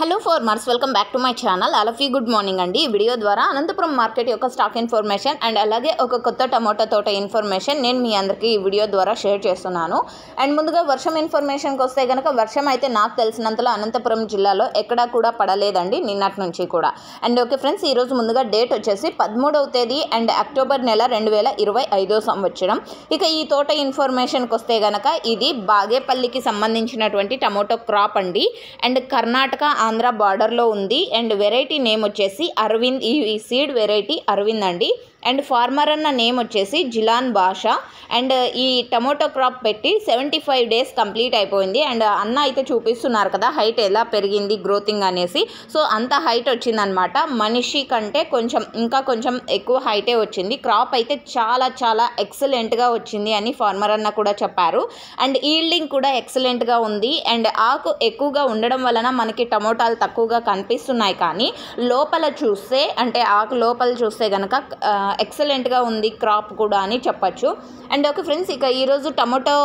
Hello farmers, welcome back to my channel. All of you good morning అండి. ఈ video ద్వారా Anantapuram market యొక్క stock information and అలాగే ఒక కొత్త టమోటా తోట ఇన్ఫర్మేషన్ నేను మీ అందరికీ ఈ వీడియో ద్వారా షేర్ చేస్తున్నాను. అండ్ ముందుగా వర్షం ఇన్ఫర్మేషన్కి వస్తే కనుక వర్షం అయితే నాకు తెలిసినంతలో అనంతపురం జిల్లాలో ఎక్కడా కూడా పడలేదండి నిన్నటి నుంచి కూడా. అండ్ ఓకే ఫ్రెండ్స్, ఈరోజు ముందుగా డేట్ వచ్చేసి 13వ తేదీ అండ్ అక్టోబర్ నెల 2025 సంవత్సరం. ఇక ఈ తోట ఇన్ఫర్మేషన్కి వస్తే కనుక ఇది బాగేపల్లికి సంబంధించినటువంటి టమోటో క్రాప్ అండి. అండ్ కర్ణాటక ఆంధ్ర బార్డర్లో ఉంది. అండ్ వెరైటీ నేమ్ వచ్చేసి అరవింద్. ఈ సీడ్ వెరైటీ అరవింద్ అండి. అండ్ ఫార్మర్ అన్న నేమ్ వచ్చేసి జిలాన్ బాషా. అండ్ ఈ టమోటో క్రాప్ పెట్టి 75 డేస్ కంప్లీట్ అయిపోయింది. అండ్ అన్న అయితే చూపిస్తున్నారు కదా హైట్ ఎలా పెరిగింది గ్రోతింగ్ అనేసి. సో అంత హైట్ వచ్చిందనమాట. మనిషి కంటే ఇంకా కొంచెం ఎక్కువ హైటే వచ్చింది. క్రాప్ అయితే చాలా చాలా ఎక్సలెంట్గా వచ్చింది అని ఫార్మర్ అన్న కూడా చెప్పారు. అండ్ ఈల్డింగ్ కూడా ఎక్సలెంట్గా ఉంది. అండ్ ఆకు ఎక్కువగా ఉండడం వలన మనకి టమోటాలు తక్కువగా కనిపిస్తున్నాయి, కానీ లోపల చూస్తే అంటే ఆకు లోపల చూస్తే కనుక ఎక్సలెంట్గా ఉంది క్రాప్ కూడా అని చెప్పచ్చు. అండ్ ఓకే ఫ్రెండ్స్, ఇక ఈరోజు టమోటో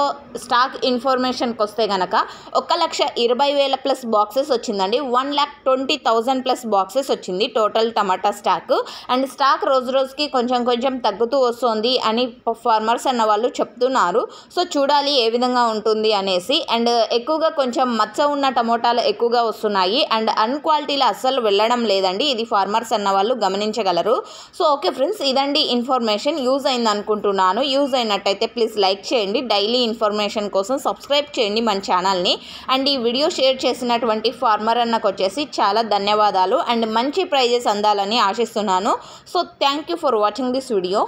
స్టాక్ ఇన్ఫర్మేషన్కి వస్తే కనుక 1,20,000 ప్లస్ బాక్సెస్ వచ్చిందండి. 1,20,000 ప్లస్ బాక్సెస్ వచ్చింది total tomato stock. And stock రోజు రోజుకి కొంచెం తగ్గుతూ వస్తుంది అని ఫార్మర్స్ అన్న వాళ్ళు చెప్తున్నారు. సో చూడాలి ఏ విధంగా ఉంటుంది అనేసి. అండ్ ఎక్కువగా కొంచెం మచ్చ ఉన్న టమోటాలు ఎక్కువగా వస్తున్నాయి. అండ్ అన్క్వాలిటీలో అస్సలు వెళ్ళడం లేదండి. ఇది ఫార్మర్స్ అన్న వాళ్ళు గమనించగలరు. సో ఓకే ఫ్రెండ్స్, ఇదండి ఇన్ఫర్మేషన్. యూజ్ అయింది అనుకుంటున్నాను. యూజ్ అయినట్టయితే ప్లీజ్ లైక్ చేయండి. డైలీ ఇన్ఫర్మేషన్ కోసం సబ్స్క్రైబ్ చేయండి మన ఛానల్ని. అండ్ ఈ వీడియో షేర్ చేసినటువంటి ఫార్మర్ అన్నకు వచ్చేసి చాలా ధన్యవాదాలు. అండ్ మంచి ప్రైజెస్ అందాలని ఆశిస్తున్నాను. So thank you for watching this video.